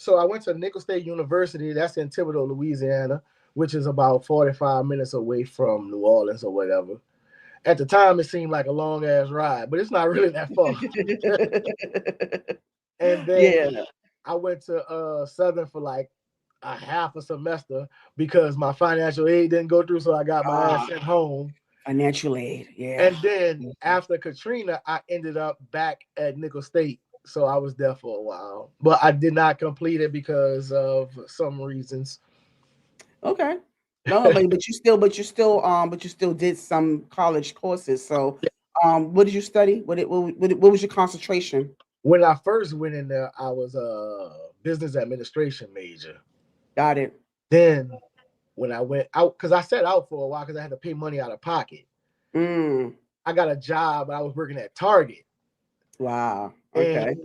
So I went to Nickel State University. That's in Thibodaux, Louisiana, which is about 45 minutes away from New Orleans or whatever. At the time, it seemed like a long ass ride, but it's not really that far. And then Yeah. I went to Southern for like a half a semester because my financial aid didn't go through, so I got my ass Ah, sent home. financial aid. Yeah. And then after Katrina, I ended up back at Nickel State. So I was there for a while, but I did not complete it because of some reasons. Okay. No, but you still did some college courses. So, what did you study? What was your concentration? When I first went in there, I was a business administration major. Got it. Then when I went out, because I sat out for a while because I had to pay money out of pocket. Mm. I got a job. I was working at Target, Wow. and Okay.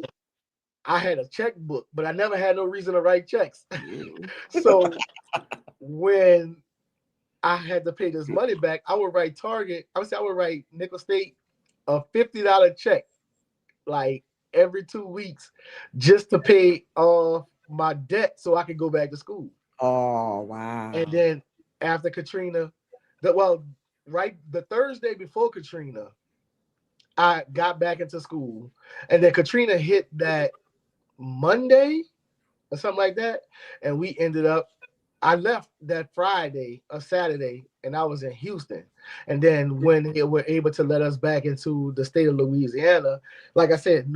I had a checkbook, but I never had no reason to write checks. Mm. So when I had to pay this money back, I would write Target. I would say I would write Nickel State a $50 check like every 2 weeks just to pay off my debt so I could go back to school. Oh, And wow. then after Katrina, right the Thursday before Katrina, I got back into school, and then Katrina hit that Monday or something like that, and we ended up. I left that Friday or Saturday, and I was in Houston. And then when they were able to let us back into the state of Louisiana, like I said,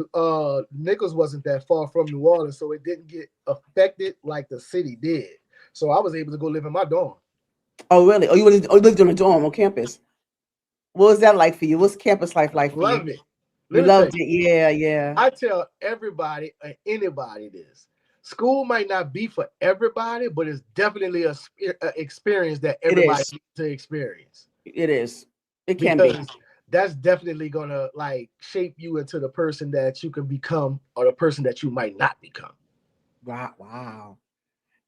Nichols wasn't that far from New Orleans, so it didn't get affected like the city did. So I was able to go live in my dorm. Oh, really? You lived on a dorm on campus. What was that like for you? What's campus life like for you? Love it. You Let me tell loved you, it. Yeah, yeah. I tell everybody and anybody this. School might not be for everybody, but it's definitely a experience that It everybody is. needs to experience It is. It can be. because that's definitely gonna like shape you into the person that you can become or the person that you might not become. Wow. Wow.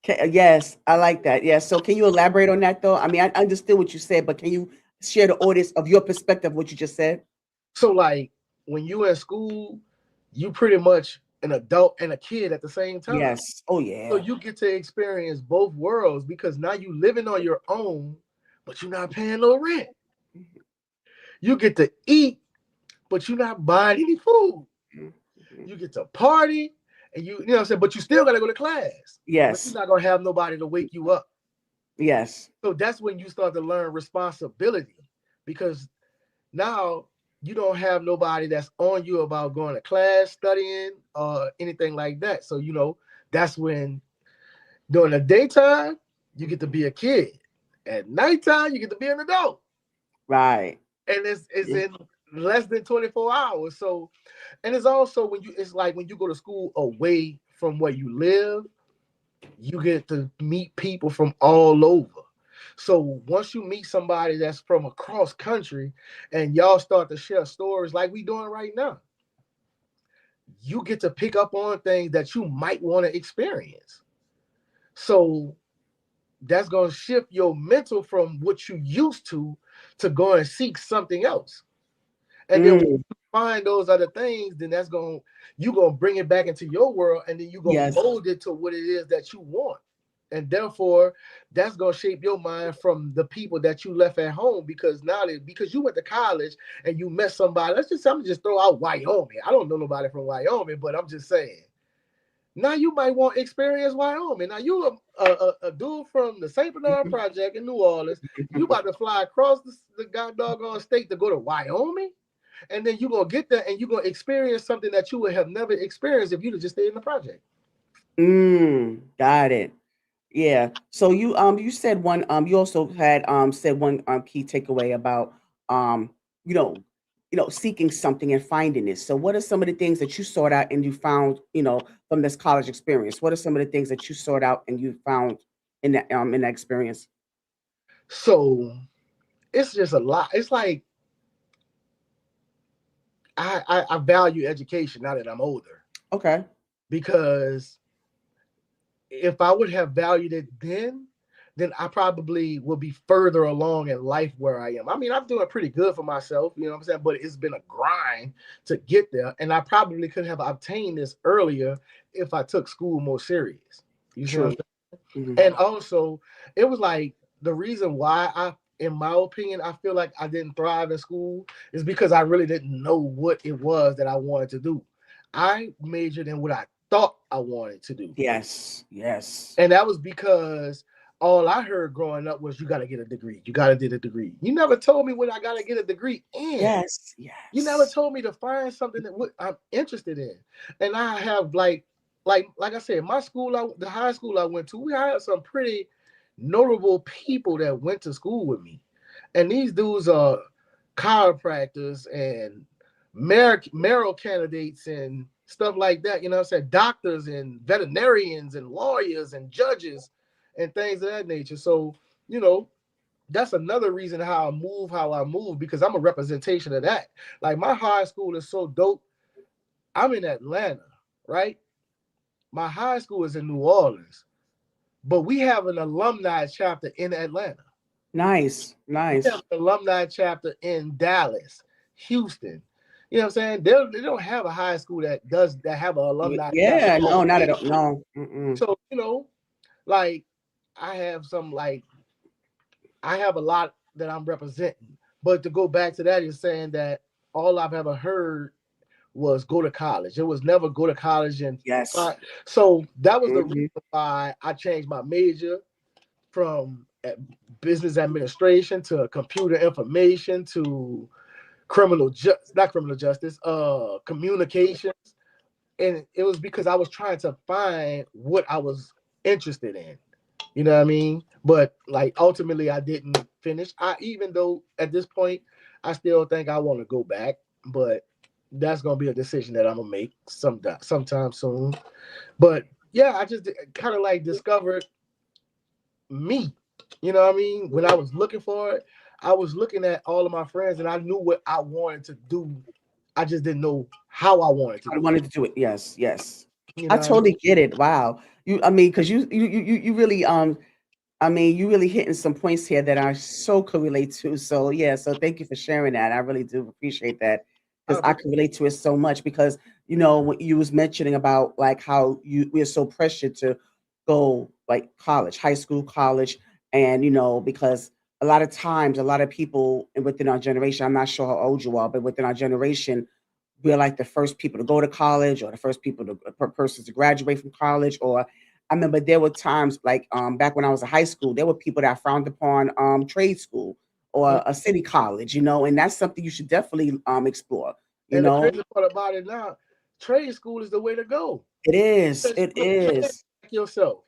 Yes, I like that. Yeah. So can you elaborate on that though? I mean, I understood what you said, but can you share the audience of your perspective, what you just said? So like when you in school, you pretty much an adult and a kid at the same time. Yes. Oh So yeah. you get to experience both worlds because now you living on your own, but you're not paying no rent. Mhm, You get to eat, but you're not buying any food. mhm, mhm. You get to party, and you know what I'm saying, but you still gotta go to class. But you're Yes. not gonna have nobody to wake you up. Yes. So that's when you start to learn responsibility because now you don't have nobody that's on you about going to class, studying, or anything like that. So that's when during the daytime you get to Mhm. be a kid. At nighttime you get to be an adult. Right. And it's Yeah. in less than 24 hours. So and it's also it's like when you go to school away from where you live, you get to meet people from all over. So once you meet somebody that's from across country and y'all start to share stories like we doing right now, you get to pick up on things that you might want to experience. So that's going to shift your mental from what you used to go and seek something else. And then when Mm, you find those other things, then that's going you gonna bring it back into your world, and then you gonna yes. mold it to what it is that you want. And therefore, that's gonna shape your mind from the people that you left at home because you went to college and you met somebody. I'm gonna just throw out Wyoming. I don't know nobody from Wyoming, but I'm just saying. Now you might want to experience Wyoming. Now you a dude from the St. Bernard Mhm. Project in New Orleans. You about to fly across the god doggone state to go to Wyoming, and then you're gonna get there and you're gonna experience something that you would have never experienced if you'd have just stayed in the project. Got it. Yeah. So you said one you also had said one key takeaway about um you know seeking something and finding it. So what are some of the things that you sought out and you found, from this college experience? What are some of the things that you sought out and you found in that experience? So it's just a lot. It's like I value education now that I'm older Okay. because if I would have valued it then, then I probably will be further along in life where I am. I mean, I'm doing pretty good for myself, you know what I'm saying? But it's been a grind to get there. And I probably could have obtained this earlier if I took school more serious. You see what I'm True. saying? Hmm. And also, it was like the reason why in my opinion, I feel like I didn't thrive in school is because I really didn't know what it was that I wanted to do. I majored in what I thought I wanted to do. Yes. Yes. And that was because all I heard growing up was you got to get a degree. You got to get a degree. You never told me what I got to get a degree in. Yes. You never Yes. told me to find something that I'm interested in. And I have like I said, my school, the high school I went to, we had some pretty notable people that went to school with me. And these dudes are chiropractors and mayoral candidates and stuff like that. You know what I'm saying? Doctors and veterinarians and lawyers and judges and things of that nature. So, you know, that's another reason how I move, because I'm a representation of that. Like my high school is so dope. I'm in Atlanta, right? My high school is in New Orleans, but we have an alumni chapter in Atlanta. Nice. We have Nice. an alumni chapter in Dallas, Houston. You know what I'm saying? They don't have a high school that have an alumni chapter Yeah. all No, not at day. all. No. Mm-mm. So, like I have I have a lot that I'm representing. But to go back to that, is saying that all I've ever heard was go to college. It was never go to college and Yes. so that was the reason Hmm. why I changed my major from business administration to computer information to not criminal justice, communications. And it was because I was trying to find what I was interested in. You know what I mean? But like ultimately I didn't finish. I even though at this point I still think I want to go back, but that's gonna be a decision that I'm gonna make sometime soon. But yeah, I just kind of like discovered me. You know what I mean? When I was looking for it, I was looking at all of my friends and I knew what I wanted to do. I just didn't know how I wanted to I do wanted to do it. Yes. Yes. it. You I know what I mean? totally get it. Wow. I mean, because you really I mean, you really hitting some points here that I so could relate to. So yeah, so thank you for sharing that. I really do appreciate that I because I can relate to it so much because when you was mentioning about like how we're so pressured to go like college, high school, college, and because a lot of times a lot of people within our generation, I'm not sure how old you are, but within our generation, we're like the first people to go to college or the first people to persons to graduate from college. Or I remember there were times like back when I was in high school, there were people that frowned upon trade school or a city college, and that's something you should definitely explore. you And the know crazy part about it now, trade school is the way to go. it is, Just it look, man, is. like yourself.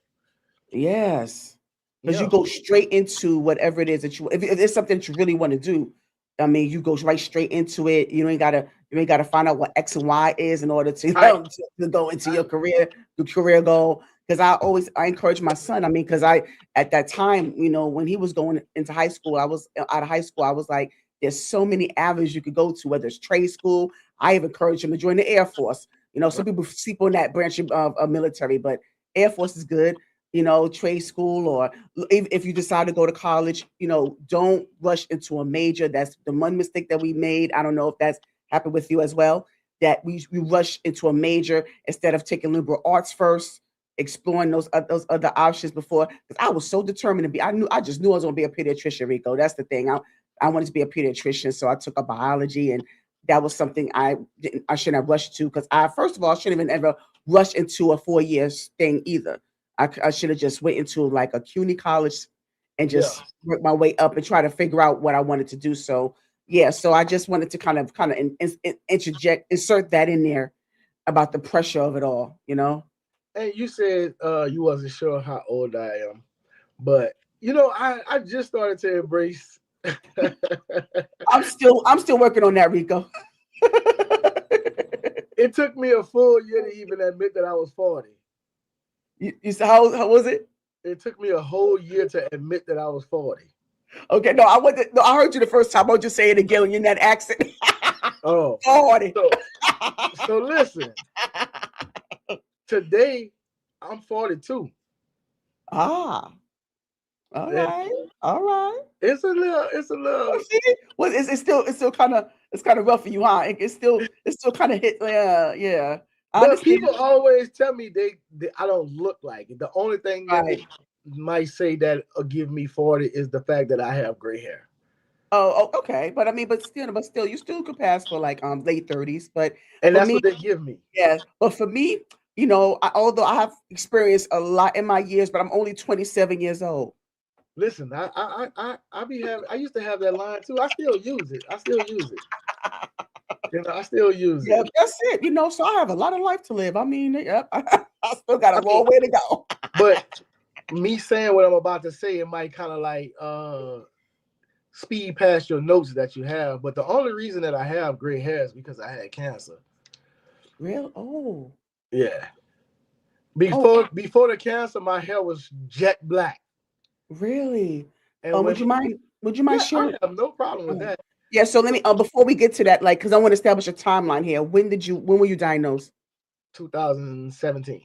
Yes, because you Yeah. go straight into whatever it is that if it's something that you really want to do. I mean, you go right straight into it. You ain't gotta find out what X and Y is in order to Right. to go into your career goal. Because I encourage my son. I mean, because I at that time, when he was going into high school, I was out of high school. I was like, there's so many avenues you could go to, whether it's trade school. I have encouraged him to join the Air Force. Some Right. people sleep on that branch of military, but Air Force is good. Trade school, or if you decide to go to college, don't rush into a major. That's the one mistake that we made. I don't know if that's happened with you as well, that we rush into a major instead of taking liberal arts first, exploring those other options before. Because I was so determined to be, I just knew I was going to be a pediatrician, Rico. That's the thing. I wanted to be a pediatrician, so I took up biology, and that was something I shouldn't have rushed to, because I first of all I shouldn't even ever rush into a 4 year thing either. I should have just went into like a CUNY college and Yeah. just work my way up and try to figure out what I wanted to do. So yeah, so I just wanted to kind of insert that in there about the pressure of it all. And you said you wasn't sure how old I am, but I just started to embrace. I'm still working on that, Rico. It took me a full year to even admit that I was 40. You said how was it? It took me a whole year to admit that I was 40. Okay, no, I wasn't. No, I heard you the first time. I'll just say it again when you're in that accent. Oh, 40. so listen. Today, I'm 42. Ah, All And right. All right. it's a little. Oh, see? Well, it's still kind of rough for you, huh? It's still kind of hit. Yeah, yeah. I But understand. people always tell me they I don't look like it. The only thing that they Right. might say that give me 40 is the fact that I have gray hair. Okay. But I mean, but still, you still could pass for like late 30s. But And for that's me, what they give me. yeah. But for me, although I have experienced a lot in my years, but I'm only 27 years old. Listen, I be having I used to have that line too. I still use it. I still use it. I still use Yeah, it. that's it. So I have a lot of life to live. I mean, yep, I still got a I mean, long way to go. but me saying what I'm about to say, it might kind of like speed past your notes that you have. But the only reason that I have gray hair is because I had cancer. Real? Oh, Yeah. oh, Before the cancer, my hair was jet black. really? And when Would you mind? Would you mind Yeah, I sharing? have no problem with Oh. that. Yeah. So let me. Before we get to that, like, because I want to establish a timeline here. When were you diagnosed? 2017.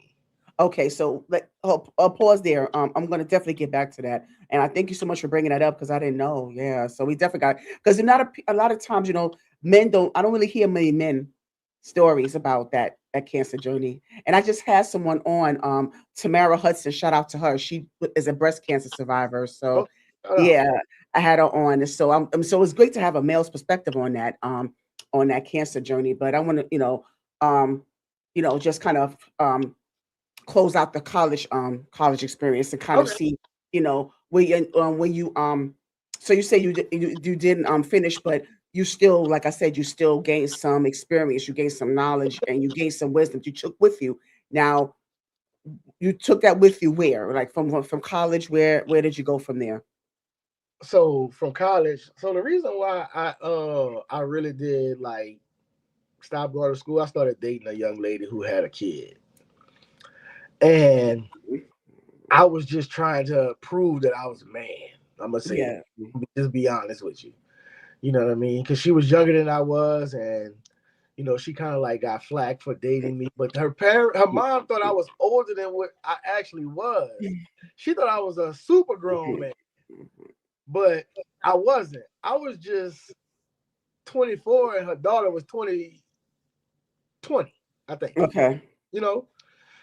Okay, so I'll pause there. I'm gonna definitely get back to that, and I thank you so much for bringing that up because I didn't know. Yeah, so we definitely got because not a lot of times, men don't. I don't really hear many men stories about that cancer journey, and I just had someone on, Tamara Hudson. Shout out to her. She is a breast cancer survivor. So, Okay, shout out. yeah, I had her on, and so so it's great to have a male's perspective on that cancer journey. But I want to, um, just kind of close out the college experience and kind of Okay. see when you so you say you didn't finish, but you still, like I said, you still gained some experience, you gained some knowledge, and you gained some wisdom you took with you. Now, you took that with you where, like, from college, where did you go from there? So from college, so the reason why I really did like stop going to school, I started dating a young lady who had a kid. And I was just trying to prove that I was a man. I'm gonna say that. Yeah. Just be honest with you. You know what I mean? Because she was younger than I was, and she kind of like got flack for dating me. But her mom thought I was older than what I actually was. She thought I was a super grown man, but I wasn't. I was just 24, and her daughter was 20, I think. Okay. You know,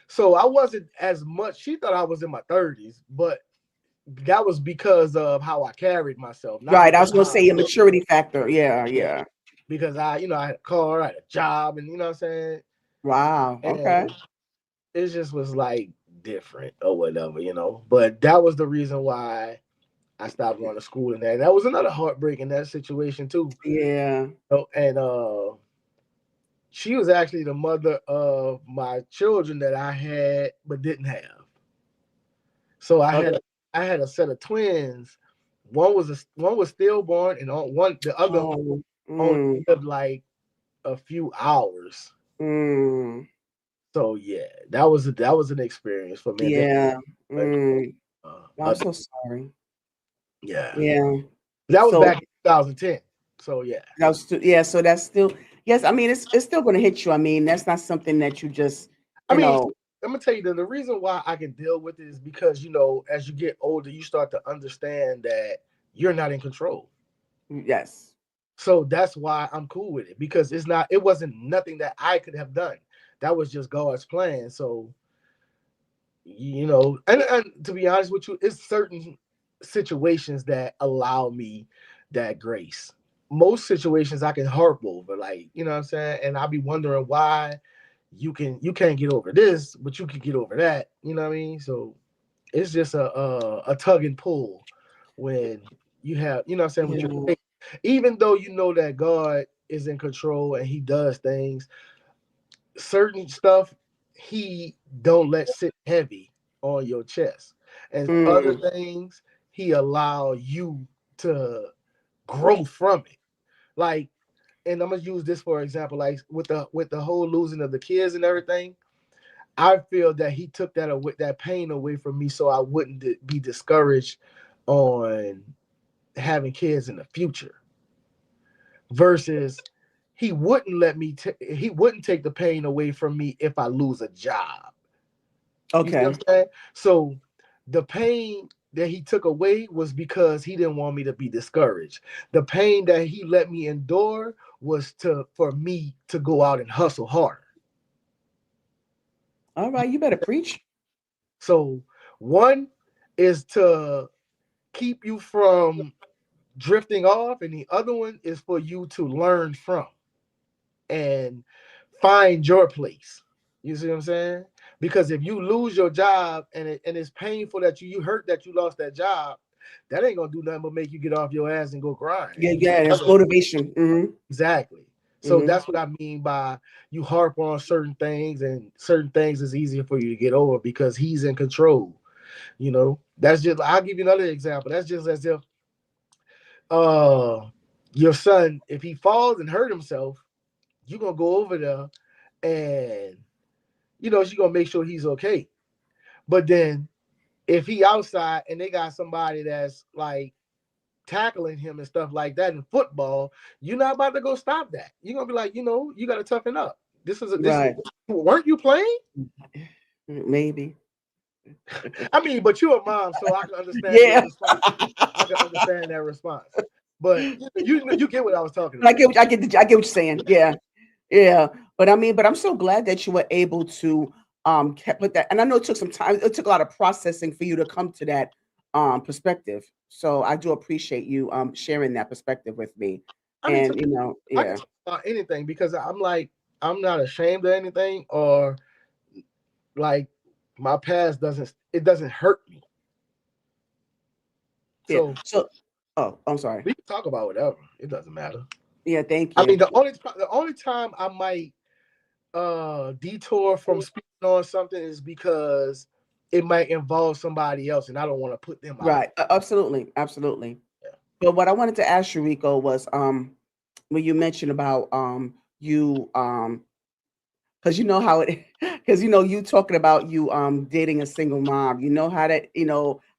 so I wasn't as much. She thought I was in my 30s, but that was because of how I carried myself, not Right. I because was of gonna how I say a looked. maturity factor. Yeah. Yeah, Yeah. because I had a car, I had a job, and you know what I'm saying. Wow. Okay. And it just was like different or whatever. But that was the reason why I stopped going to school and that. That was another heartbreak in that situation too. Yeah. And she was actually the mother of my children that I had but didn't have. So Okay. I had a set of twins. One was stillborn, and on one the other Oh. only Mm. lived like a few hours. Mm. So yeah, that was an experience for me. And then Yeah. like, Mm. Well, I'm uh, so sorry. yeah, Yeah. that was So back in 2010. So yeah, yeah. So that's still, yes. I mean, it's still going to hit you. I mean, that's not something that you just, I you mean, know. I'm gonna tell you that the reason why I can deal with it is because as you get older, you start to understand that you're not in control. Yes. So that's why I'm cool with it because it wasn't nothing that I could have done. That was just God's plan. So, and to be honest with you, it's certain situations that allow me that grace. Most situations I can harp over, like, you know what I'm saying? And I'll be wondering why you can't get over this, but you can get over that. You know what I mean? So it's just a tug and pull when you have, you know what I'm saying, with your Yeah. faith. Even though you know that God is in control and he does things, certain stuff he don't let sit heavy on your chest. And other Mm. things he allow you to grow from it. Like, and I'm gonna use this for example, like with the whole losing of the kids and everything. I feel that he took that pain away from me so I wouldn't be discouraged on having kids in the future. Versus he wouldn't take the pain away from me if I lose a job. You see what Okay. I'm saying? So the pain that he took away was because he didn't want me to be discouraged. The pain that he let me endure was to for me to go out and hustle harder. All right, you better preach. So one is to keep you from drifting off, and the other one is for you to learn from and find your place. You see what I'm saying? Because if you lose your job and it's painful that you hurt that you lost that job, that ain't gonna do nothing but make you get off your ass and go grind. Yeah, yeah, that's motivation. Exactly. So Hmm. that's what I mean by you harp on certain things, and certain things is easier for you to get over because he's in control. That's just, I'll give you another example. That's just as if uh your son, if he falls and hurt himself, you're gonna go over there and she's gonna make sure he's okay. But then if he outside and they got somebody that's like tackling him and stuff like that in football, you're not about to go stop that. You're gonna be like, you gotta toughen up. This is Right. weren't you playing? Maybe. I mean, but you're a mom, so I can understand your Yeah. response. I can understand that response. But you get what I was talking I about. get I get what you're saying. Yeah. Yeah. But I mean, but I'm so glad that you were able to put that, and I know it took some time, it took a lot of processing for you to come to that perspective. So I do appreciate you sharing that perspective with me. I mean, And I can yeah. talk about anything because I'm like, I'm not ashamed of anything, or like my past doesn't hurt me. Yeah. So So oh, I'm sorry. we can talk about whatever. It doesn't matter. Yeah, thank I mean, you. the only time I might detour from speaking on something is because it might involve somebody else, and I don't want to put them out. Right. Absolutely. Absolutely. Yeah. But what I wanted to ask you, Rico, was when you mentioned about you because you know how it because you talking about you dating a single mom. You know how that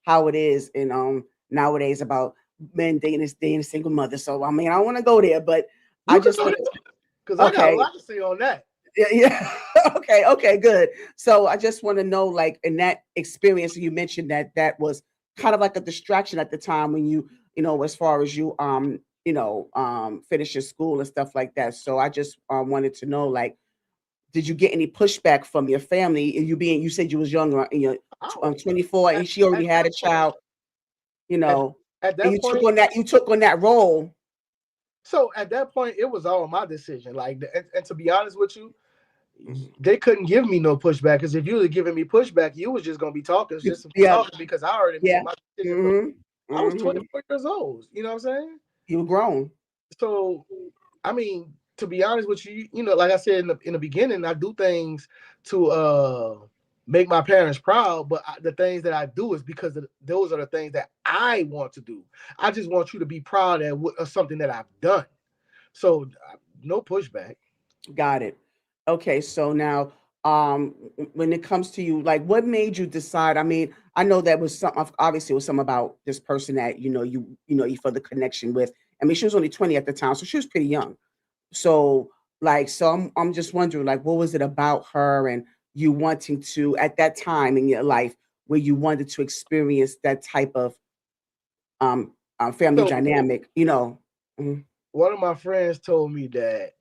how it is and nowadays about men dating a single mother. So I mean I don't want to go there, but I You can just go want there because I got a okay. lot to say on that. Yeah, yeah. Okay, okay, good. So I just want to know, like, in that experience, you mentioned that that was kind of like a distraction at the time when as far as you, finish your school and stuff like that. So I just wanted to know, like, did you get any pushback from your family? You said you was younger, and you're Oh, 24, at, and she already at had that a point, child, you at, know, at and that point, you took on that role. so at that point, it was all my decision. Like, and to be honest with you, Mhm. they couldn't give me no pushback because if you were giving me pushback, you was just gonna be talking just to be Yeah, talking because I already made yeah. my decision. From Hmm. I was Hmm. 24 years old. You know what I'm saying? You were grown. So, I mean, to be honest with you, like I said in the beginning, I do things to make my parents proud, but the things that I do is because those are the things that I want to do. I just want you to be proud of something that I've done. So, no pushback. Got it. Okay, so now, when it comes to you, like, what made you decide? I mean, I know that was some, obviously, it was some about this person that you felt the connection with. I mean, she was only 20 at the time, so she was pretty young. So, like, so I'm just wondering, like, what was it about her and you wanting to at that time in your life where you wanted to experience that type of um, family So, dynamic? Mhm. one of my friends told me that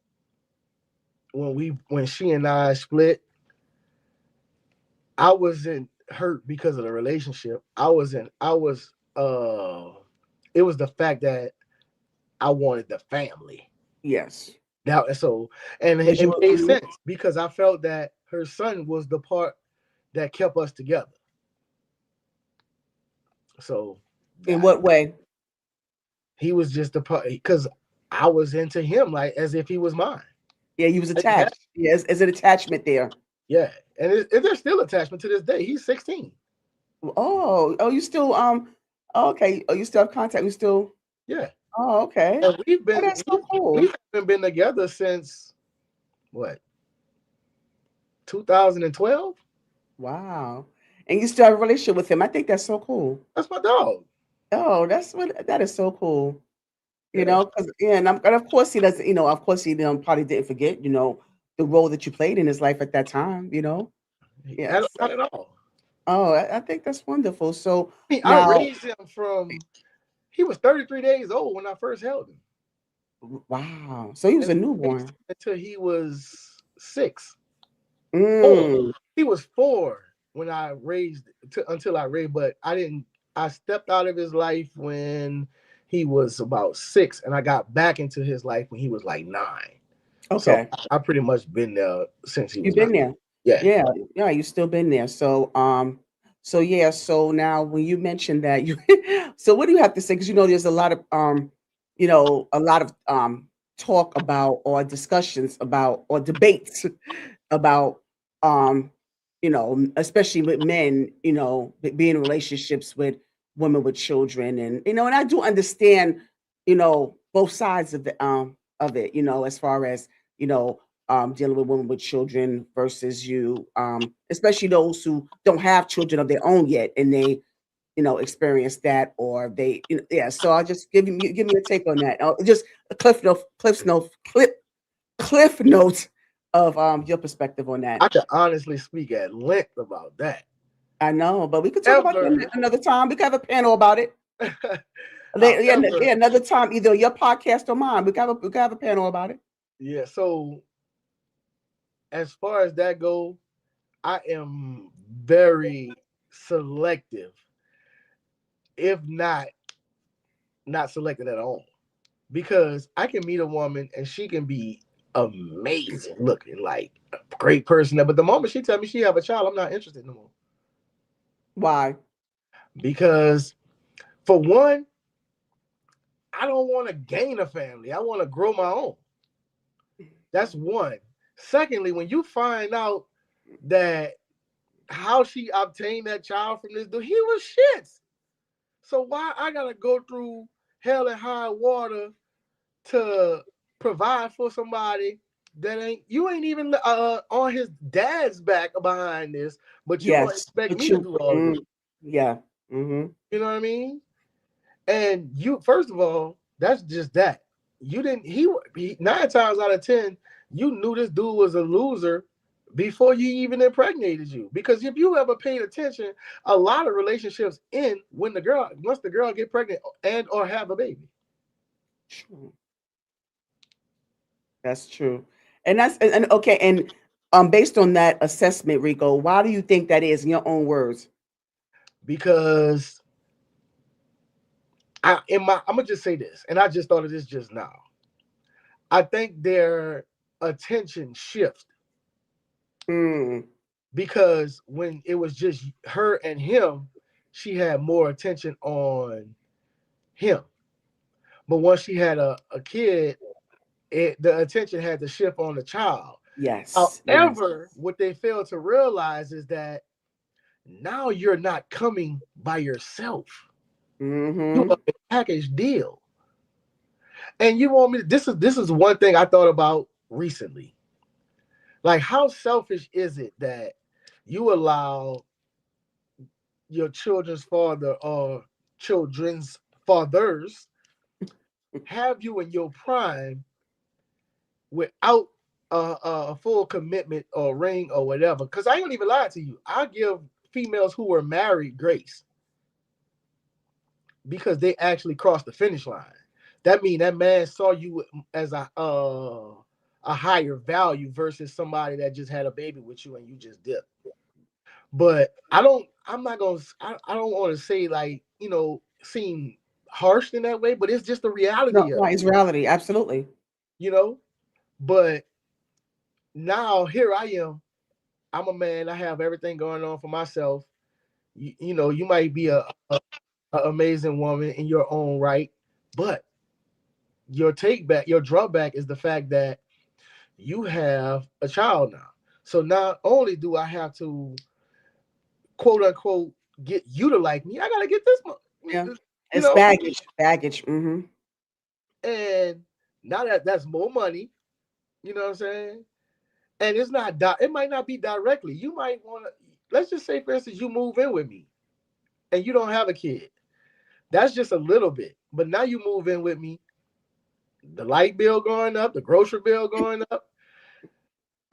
when she and I split, I wasn't hurt because of the relationship. I was it was the fact that I wanted the family. Yes, Now so and because it you. made sense because I felt that her son was the part that kept us together. So In that what way? he was just the part because I was into him like as if he was mine. Yeah, you was I didn't have, attached. Yes, is an attachment there. yeah, and there's still attachment to this day. He's 16. Oh, oh, you still okay. Oh, you still have contact. You still. Yeah, Oh, okay. and Oh, that's so we cool. haven't been together since what 2012. Wow. And you still have a relationship with him. I think that's so cool. That's my dog. Oh, that is so cool. Yeah, Because yeah, and of course he doesn't. Of course he probably didn't forget. The role that you played in his life at that time. not Yes. at all. Oh, I think that's wonderful. So I now, raised him from he was 33 days old when I first held him. wow. So he was And a I raised newborn. him until he was 6, 4. Mm, He was 4 when until I raised, but I stepped out of his life when he was about 6, and I got back into his life when he was like 9. So okay. I pretty much been there since he You've was 9. been there. Yeah. Yeah, yeah, you've still been there. So yeah, so now when you mentioned that you so what do you have to say? Because there's a lot of a lot of talk about or discussions about or debates about um, especially with men, being in relationships with women with children and and I do understand, both sides of it, as far as, dealing with women with children versus you, especially those who don't have children of their own yet and they, experience that or they, yeah. So I'll just give me a take on that. Just a cliff notes of your perspective on that. I could honestly speak at length about that. I know, but we could talk about that Ever, another time. We could have a panel about it. Yeah, however, yeah, another time, either your podcast or mine. We could have a panel about it. yeah. So as far as that go, I am very selective, if not selected at all, because I can meet a woman and she can be amazing looking, like a great person, but the moment she tell me she have a child, I'm not interested no more. Why? Because for one, I don't want to gain a family. I want to grow my own. That's one. Secondly, when you find out that how she obtained that child from this dude, he was shit. So why I gotta go through hell and high water to provide for somebody that ain't even on his dad's back behind this, but you gonna Yes, expect but me to you, do all of this? yeah, mm-hmm. You know what I mean? And you, first of all, that's just that. You didn't. He 9 times out of 10, you knew this dude was a loser before you even impregnated you. Because if you ever paid attention, a lot of relationships end when once the girl get pregnant and or have a baby. True. That's true, and and okay, and based on that assessment, Rico, why do you think that is in your own words? Because I'm gonna just say this, and I just thought of this just now. I think their attention shift Mm, because when it was just her and him, she had more attention on him. But once she had a kid, the attention had to shift on the child. yes, yes. However, what they fail to realize is that now you're not coming by yourself. You are Mm-hmm. a package deal. And you want me to, this is one thing I thought about recently. Like, how selfish is it that you allow your children's father or children's fathers have you in your prime without a full commitment or ring or whatever? Because I ain't even lie to you. I give females who were married grace because they actually crossed the finish line. That means that man saw you as a higher value versus somebody that just had a baby with you and you just dipped. But I'm not gonna. I don't want to say like seem harsh in that way, but it's just the No, reality of no, it, it's reality. Absolutely. you know. But now here I am. I'm a man. I have everything going on for myself. You might be a amazing woman in your own right, but your drawback is the fact that you have a child now. So not only do I have to quote unquote get you to like me, I gotta get this one. Yeah. You It's know, baggage. Baggage. Mm-hmm. and now that's more money. You know what I'm saying? And it's not. It might not be directly. You might want to. Let's just say, for instance, you move in with me, and you don't have a kid. That's just a little bit. But now you move in with me. The light bill going up, the grocery bill going up.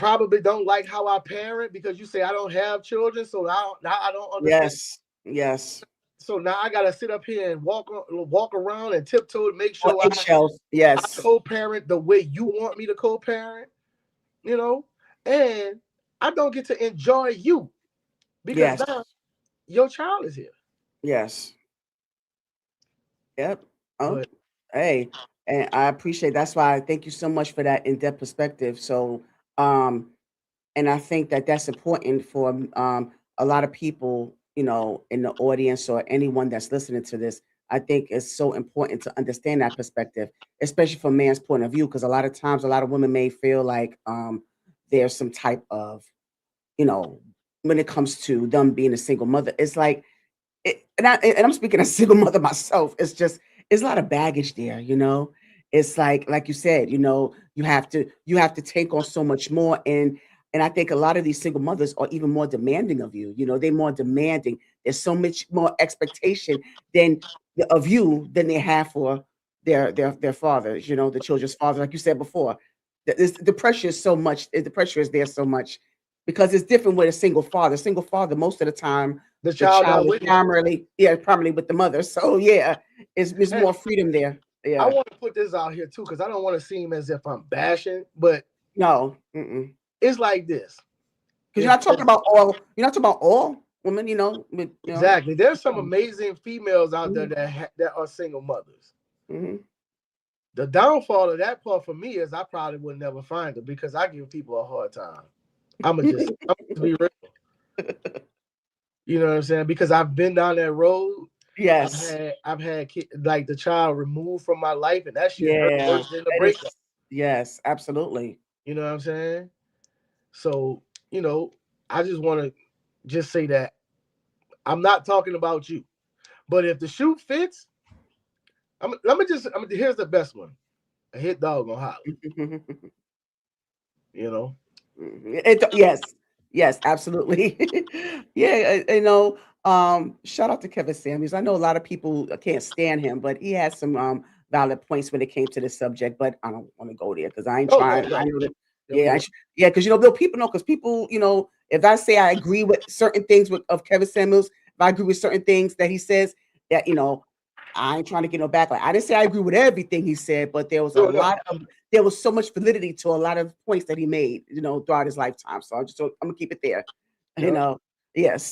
probably don't like how I parent because you say I don't have children, so now I don't understand. Yes. Yes. So now I gotta sit up here and walk around and tiptoe to make Or sure eggshells. I Yes. co-parent the way you want me to co-parent, you know, and I don't get to enjoy you because Yes. now your child is here. Yes. Yep. Oh, But hey, and I appreciate that's why I thank you so much for that in-depth perspective. So, um, and I think that that's important for a lot of people, in the audience or anyone that's listening to this. I think it's so important to understand that perspective, especially from a man's point of view, because a lot of times, a lot of women may feel like there's some type of, you know, when it comes to them being a single mother, it's like and I'm speaking as a single mother myself. It's just it's a lot of baggage there, you know. It's like you said, you have to take on so much more, and I think a lot of these single mothers are even more demanding of you. They're more demanding. There's so much more expectation than of you than they have for their fathers. The children's father, like you said before. The pressure is so much. The pressure is there so much because it's different with a single father. Single father, most of the time the the child child not is with them. primarily with the mother. So yeah, it's And more freedom there. I Yeah. want to put this out here too because I don't want to seem as if I'm bashing, but No. Mm-mm. it's like this. Because you're not talking about all women, Exactly. There's some um, amazing females out there mhm, that are single mothers. mhm. The downfall of that part for me is I probably would never find her because I give people a hard time. I'm be real. You know what I'm saying? Because I've been down that road. Yes. I've had like the child removed from my life, and that shit hurt Yeah. worse than the That is breakup. yes, absolutely. You know what I'm saying? So you know, I just want to just say that I'm not talking about you, but if the shoe fits, here's the best one. A hit dog gonna holler. You know. Yes, yes, absolutely. Yeah, shout out to Kevin Samuels. I know a lot of people can't stand him, but he has some valid points when it came to this subject. But I don't want to go there because I ain't Oh no trying. I no. know that. Yeah, we Yeah, don't. yeah, because Bill, people know because people, if I say I agree with certain things of Kevin Samuels, if I agree with certain things that he says, that I ain't trying to get no backlash. I didn't say I agree with everything he said, but No. there was so much validity to a lot of points that he made, throughout his lifetime. So I'm gonna keep it there, you Yeah. know. Yes.